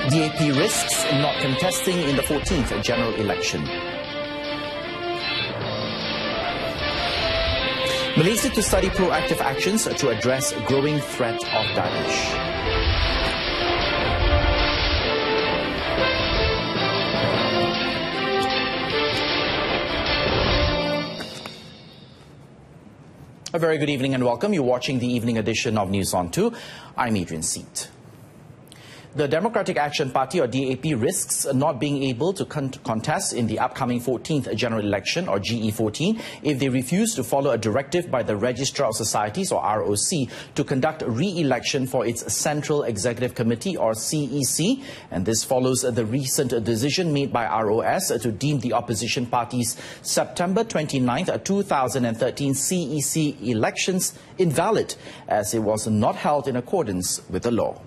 DAP risks not contesting in the 14th general election. Malaysia to study proactive actions to address growing threat of Daesh. A very good evening and welcome. You're watching the evening edition of News on 2. I'm Adrian Seat. The Democratic Action Party, or DAP, risks not being able to contest in the upcoming 14th general election, or GE14, if they refuse to follow a directive by the Registrar of Societies, or ROC, to conduct re-election for its Central Executive Committee, or CEC. And this follows the recent decision made by ROS to deem the opposition party's September 29th, 2013 CEC elections invalid, as it was not held in accordance with the law.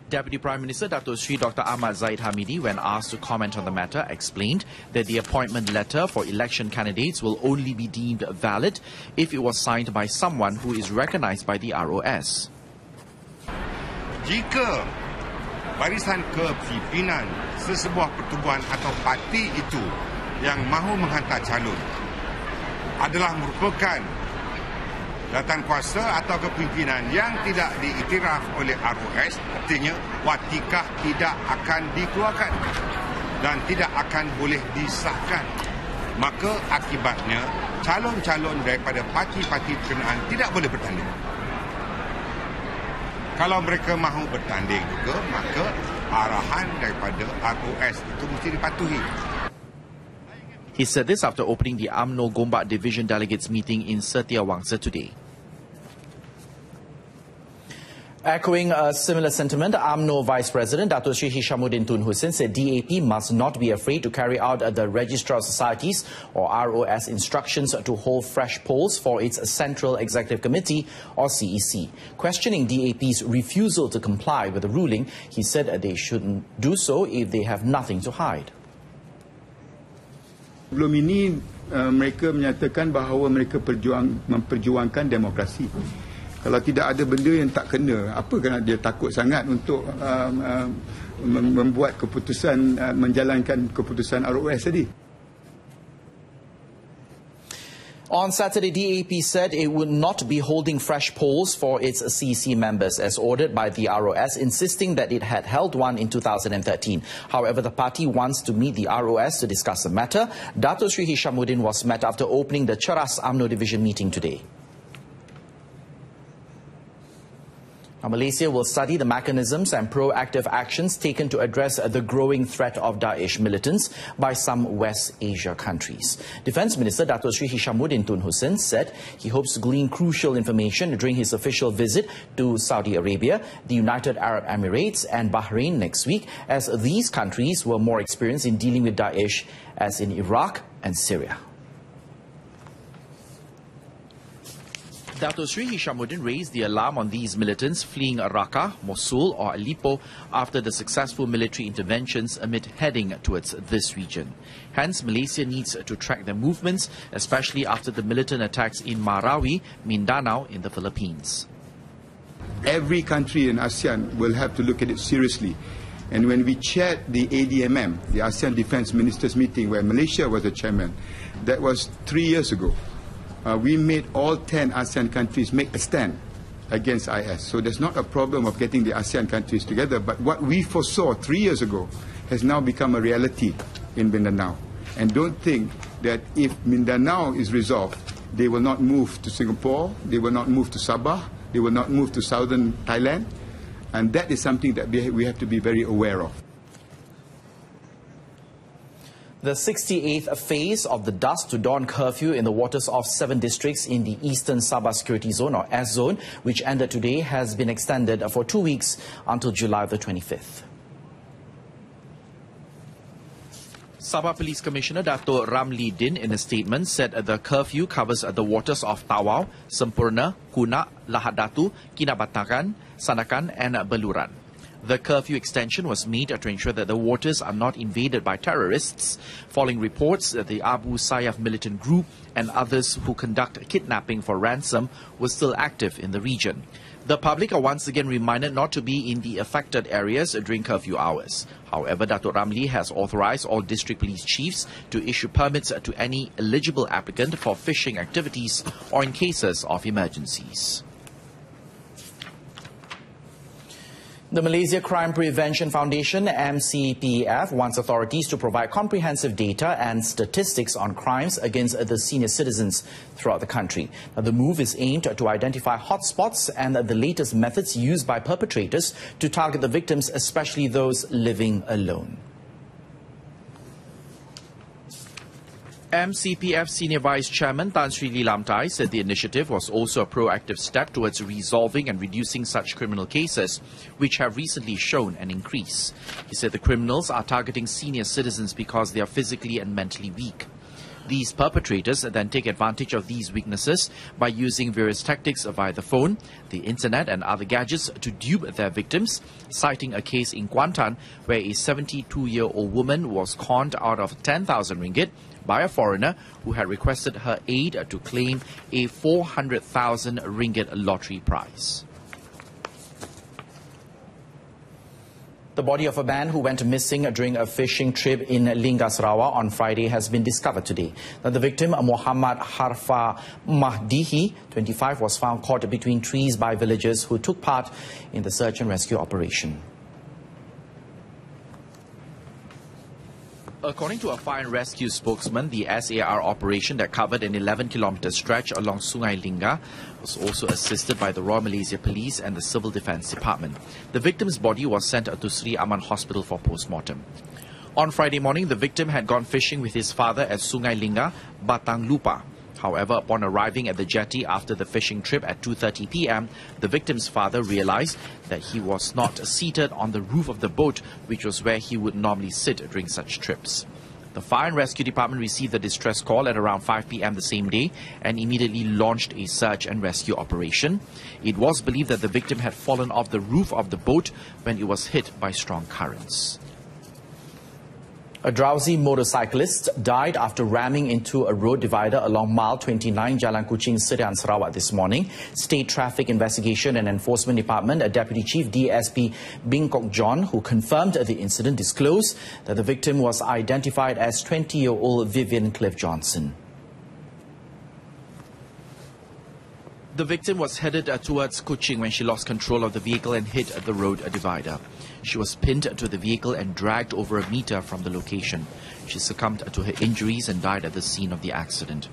Deputy Prime Minister Dato Sri Dr. Ahmad Zahid Hamidi, when asked to comment on the matter, explained that the appointment letter for election candidates will only be deemed valid if it was signed by someone who is recognised by the ROS. Jika barisan kepimpinan sesebuah pertubuhan atau parti itu yang mahu menghantar calon adalah merupakan jawatan kuasa atau kepimpinan yang tidak diiktiraf oleh ROS, artinya watikah tidak akan dikeluarkan dan tidak akan boleh disahkan. Maka akibatnya calon-calon daripada parti-parti berkenaan tidak boleh bertanding. Kalau mereka mahu bertanding juga, maka arahan daripada ROS itu mesti dipatuhi. He said this after opening the UMNO Gombak Division Delegates meeting in Setiawangsa today. Echoing a similar sentiment, UMNO Vice President Dato Sri Hishamuddin Tun Hussein said DAP must not be afraid to carry out the Registrar of Societies, or ROS, instructions to hold fresh polls for its Central Executive Committee, or CEC. Questioning DAP's refusal to comply with the ruling, he said they shouldn't do so if they have nothing to hide. Sebelum ini mereka menyatakan bahawa mereka memperjuangkan demokrasi. Kalau tidak ada benda yang tak kena, apa kena dia takut sangat untuk membuat keputusan, menjalankan keputusan ROS tadi? On Saturday, DAP said it would not be holding fresh polls for its CEC members as ordered by the ROS, insisting that it had held one in 2013. However, the party wants to meet the ROS to discuss the matter. Dato Sri Hishamuddin was met after opening the Cheras UMNO Division meeting today. Now, Malaysia will study the mechanisms and proactive actions taken to address the growing threat of Daesh militants by some West Asia countries. Defence Minister Dato Sri Hishamuddin Tun Hussein said he hopes to glean crucial information during his official visit to Saudi Arabia, the United Arab Emirates and Bahrain next week, as these countries were more experienced in dealing with Daesh as in Iraq and Syria. Dato Sri Hishamuddin raised the alarm on these militants fleeing Raqqa, Mosul or Aleppo after the successful military interventions amid heading towards this region. Hence, Malaysia needs to track their movements, especially after the militant attacks in Marawi, Mindanao in the Philippines. Every country in ASEAN will have to look at it seriously. And when we chaired the ADMM, the ASEAN Defence Ministers meeting, where Malaysia was the chairman, that was 3 years ago. We made all 10 ASEAN countries make a stand against IS. So there's not a problem of getting the ASEAN countries together, but what we foresaw 3 years ago has now become a reality in Mindanao. And don't think that if Mindanao is resolved, they will not move to Singapore, they will not move to Sabah, they will not move to southern Thailand. And that is something that we have to be very aware of. The 68th phase of the dusk to dawn curfew in the waters of 7 districts in the Eastern Sabah Security Zone, or S Zone, which ended today, has been extended for 2 weeks until July the 25th. Sabah Police Commissioner Dato Ramli Din, in a statement, said the curfew covers the waters of Tawau, Sempurna, Kunak, Lahad Datu, Kinabatangan, Sanakan and Beluran. The curfew extension was made to ensure that the waters are not invaded by terrorists, following reports that the Abu Sayyaf militant group and others who conduct kidnapping for ransom were still active in the region. The public are once again reminded not to be in the affected areas during curfew hours. However, Datuk Ramli has authorized all district police chiefs to issue permits to any eligible applicant for fishing activities or in cases of emergencies. The Malaysia Crime Prevention Foundation, MCPF, wants authorities to provide comprehensive data and statistics on crimes against the senior citizens throughout the country. Now, the move is aimed to identify hotspots and the latest methods used by perpetrators to target the victims, especially those living alone. MCPF Senior Vice Chairman Tan Sri Lee Lam Tai said the initiative was also a proactive step towards resolving and reducing such criminal cases, which have recently shown an increase. He said the criminals are targeting senior citizens because they are physically and mentally weak. These perpetrators then take advantage of these weaknesses by using various tactics via the phone, the internet and other gadgets to dupe their victims, citing a case in Kuantan where a 72-year-old woman was conned out of 10,000 ringgit by a foreigner who had requested her aid to claim a 400,000 ringgit lottery prize. The body of a man who went missing during a fishing trip in Lingasrawa on Friday has been discovered today. Now, the victim, Muhammad Harfa Mahdihi, 25, was found caught between trees by villagers who took part in the search and rescue operation. According to a fire and rescue spokesman, the SAR operation that covered an 11-kilometer stretch along Sungai Lingga was also assisted by the Royal Malaysia Police and the Civil Defence Department. The victim's body was sent to Sri Aman Hospital for post-mortem. On Friday morning, the victim had gone fishing with his father at Sungai Lingga, Batang Lupa. However, upon arriving at the jetty after the fishing trip at 2:30 p.m, the victim's father realized that he was not seated on the roof of the boat, which was where he would normally sit during such trips. The Fire and Rescue Department received the distress call at around 5 p.m. the same day and immediately launched a search and rescue operation. It was believed that the victim had fallen off the roof of the boat when it was hit by strong currents. A drowsy motorcyclist died after ramming into a road divider along Mile 29 Jalan Kuching, Serian, Sarawak this morning. State Traffic Investigation and Enforcement Department, Deputy Chief DSP Bing Kok John, who confirmed the incident, disclosed that the victim was identified as 20-year-old Vivian Cliff Johnson. The victim was headed towards Kuching when she lost control of the vehicle and hit the road divider. She was pinned to the vehicle and dragged over a meter from the location. She succumbed to her injuries and died at the scene of the accident.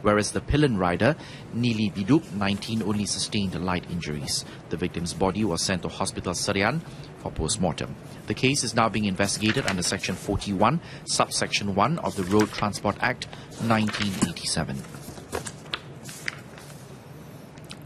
Whereas the pillion rider, Nili Bidup, 19, only sustained light injuries. The victim's body was sent to Hospital Serian for post-mortem. The case is now being investigated under Section 41, Subsection 1 of the Road Transport Act 1987.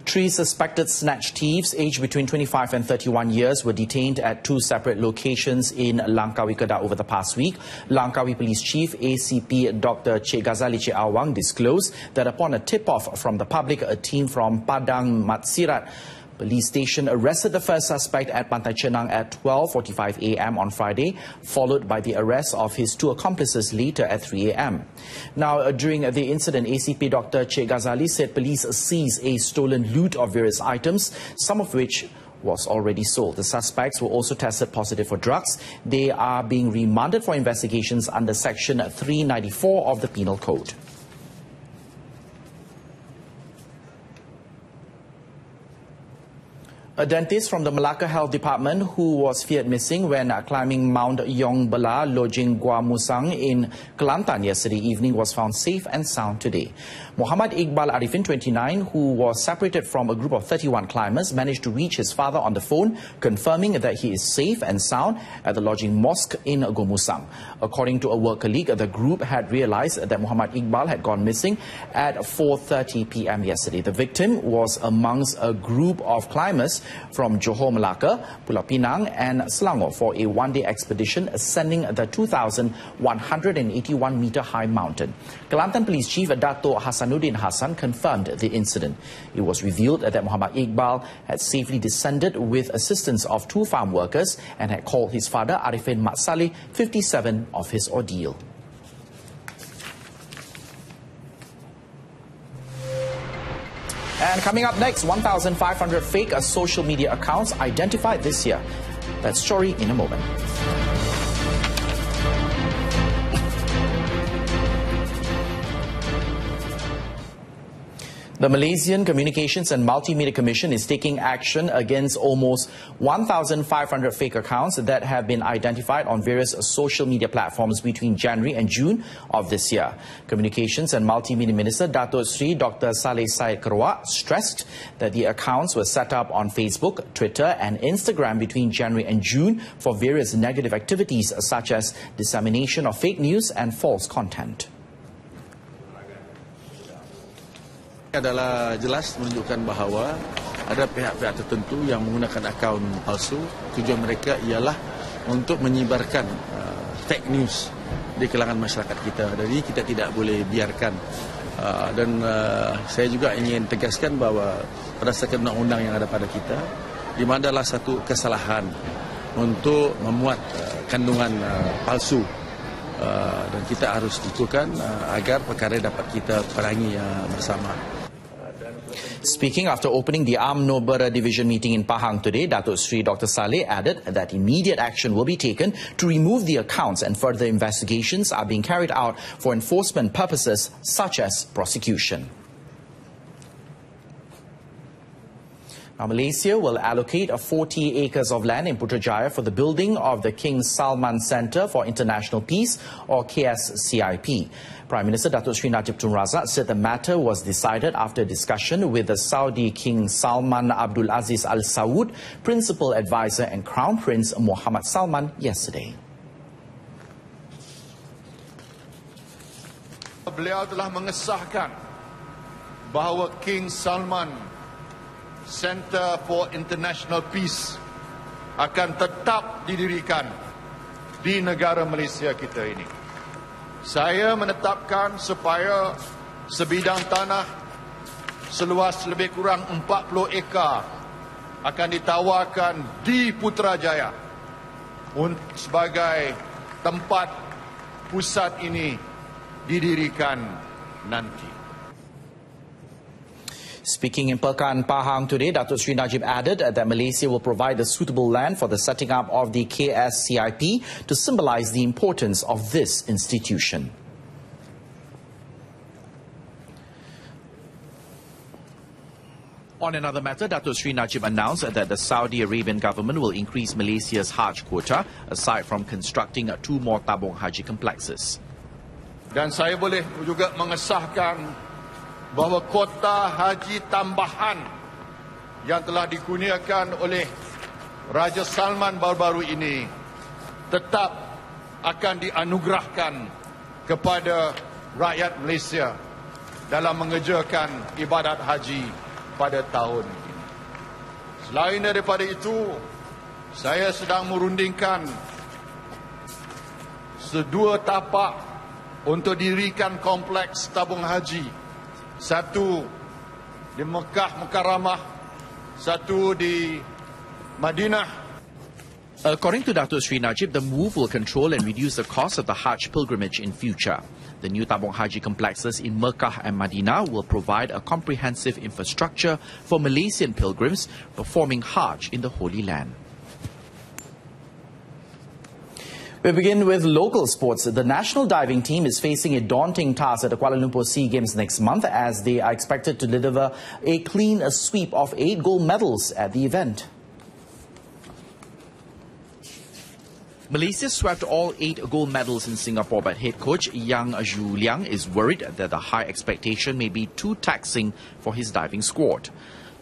Three suspected snatch thieves aged between 25 and 31 years were detained at two separate locations in Langkawi, Kedah over the past week. Langkawi Police Chief ACP Dr. Cik Ghazali Cik Awang disclosed that upon a tip-off from the public, a team from Padang Matsirat Police Station arrested the first suspect at Pantai Chenang at 12:45 a.m. on Friday, followed by the arrest of his two accomplices later at 3 a.m. Now, during the incident, ACP Dr. Cik Ghazali said police seized a stolen loot of various items, some of which was already sold. The suspects were also tested positive for drugs. They are being remanded for investigations under Section 394 of the Penal Code. A dentist from the Malacca Health Department who was feared missing when climbing Mount Yong Bela, Lojing Gua Musang in Kelantan yesterday evening was found safe and sound today. Muhammad Iqbal Arifin, 29, who was separated from a group of 31 climbers, managed to reach his father on the phone, confirming that he is safe and sound at the lodging mosque in Gomusang. According to a work colleague, the group had realized that Muhammad Iqbal had gone missing at 4:30 p.m. yesterday. The victim was amongst a group of climbers from Johor, Malacca, Pulau Pinang and Selangor for a one-day expedition ascending the 2,181-meter high mountain. Kelantan Police Chief Dato' Hasanuddin Hassan confirmed the incident. It was revealed that Muhammad Iqbal had safely descended with assistance of 2 farm workers and had called his father Arifin Mat Saleh 57 of his ordeal. And coming up next, 1,500 fake social media accounts identified this year. That story in a moment. The Malaysian Communications and Multimedia Commission is taking action against almost 1,500 fake accounts that have been identified on various social media platforms between January and June of this year. Communications and Multimedia Minister Dato' Sri Dr. Saleh Said Kerouac stressed that the accounts were set up on Facebook, Twitter and Instagram between January and June for various negative activities such as dissemination of fake news and false content. Adalah jelas menunjukkan bahawa ada pihak-pihak tertentu yang menggunakan akaun palsu. Tujuan mereka ialah untuk menyebarkan fake news di kalangan masyarakat kita. Jadi kita tidak boleh biarkan. Dan saya juga ingin tegaskan bahawa berdasarkan undang-undang yang ada pada kita, di mana adalah satu kesalahan untuk memuat kandungan palsu. Dan kita harus lakukan agar perkara dapat kita perangi bersama. Speaking after opening the UMNO Bera Division meeting in Pahang today, Dato' Sri Dr. Saleh added that immediate action will be taken to remove the accounts and further investigations are being carried out for enforcement purposes such as prosecution. Now, Malaysia will allocate 40 acres of land in Putrajaya for the building of the King Salman Centre for International Peace, or KSCIP. Prime Minister Dato' Sri Najib Tun Razak said the matter was decided after discussion with the Saudi King Salman Abdul Aziz Al Saud, Principal Advisor and Crown Prince Muhammad Salman yesterday. Beliau telah mengesahkan bahawa King Salman Center for International Peace akan tetap didirikan di negara Malaysia kita ini. Saya menetapkan supaya sebidang tanah seluas lebih kurang 40 ekar akan ditawarkan di Putrajaya sebagai tempat pusat ini didirikan nanti. Speaking in Pekan, Pahang today, Dato' Sri Najib added that Malaysia will provide the suitable land for the setting up of the KSCIP to symbolize the importance of this institution. On another matter, Dato' Sri Najib announced that the Saudi Arabian government will increase Malaysia's Hajj quota, aside from constructing 2 more tabung haji complexes. Dan saya boleh juga mengesahkan bahawa kota haji tambahan yang telah dikurniakan oleh Raja Salman baru-baru ini tetap akan dianugerahkan kepada rakyat Malaysia dalam mengerjakan ibadat haji pada tahun ini. Selain daripada itu, saya sedang merundingkan 2 tapak untuk dirikan kompleks tabung haji. Satu di Mekah Mukarramah, satu di Madinah. According to Dato' Sri Najib, the move will control and reduce the cost of the Hajj pilgrimage in future. The new tabung haji complexes in Mekah and Madinah will provide a comprehensive infrastructure for Malaysian pilgrims performing Hajj in the Holy Land. We begin with local sports. The national diving team is facing a daunting task at the Kuala Lumpur SEA Games next month, as they are expected to deliver a clean sweep of 8 gold medals at the event. Malaysia swept all 8 gold medals in Singapore, but head coach Yang Juliang is worried that the high expectation may be too taxing for his diving squad.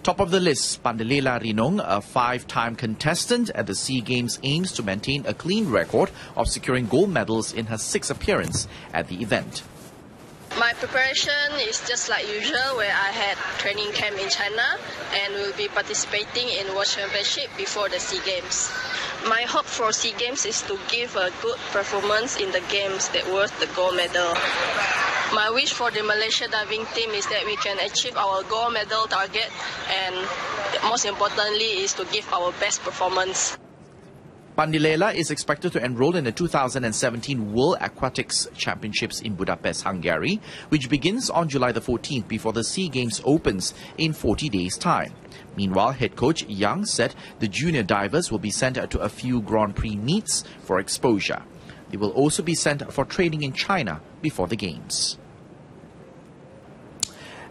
Top of the list, Pandelela Rinong, a 5-time contestant at the SEA Games, aims to maintain a clean record of securing gold medals in her 6th appearance at the event. My preparation is just like usual, where I had training camp in China and will be participating in World Championship before the SEA Games. My hope for SEA Games is to give a good performance in the games that worth the gold medal. My wish for the Malaysia diving team is that we can achieve our gold medal target, and most importantly is to give our best performance. Pandilela is expected to enroll in the 2017 World Aquatics Championships in Budapest, Hungary, which begins on July the 14th before the SEA Games opens in 40 days' time. Meanwhile, head coach Yang said the junior divers will be sent to a few Grand Prix meets for exposure. They will also be sent for training in China before the Games.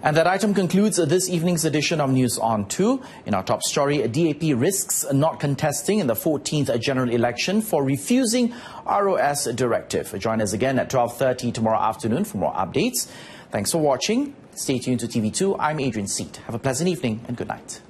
And that item concludes this evening's edition of News on 2. In our top story, DAP risks not contesting in the 14th general election for refusing ROS directive. Join us again at 12:30 tomorrow afternoon for more updates. Thanks for watching. Stay tuned to TV2. I'm Adrian Seat. Have a pleasant evening and good night.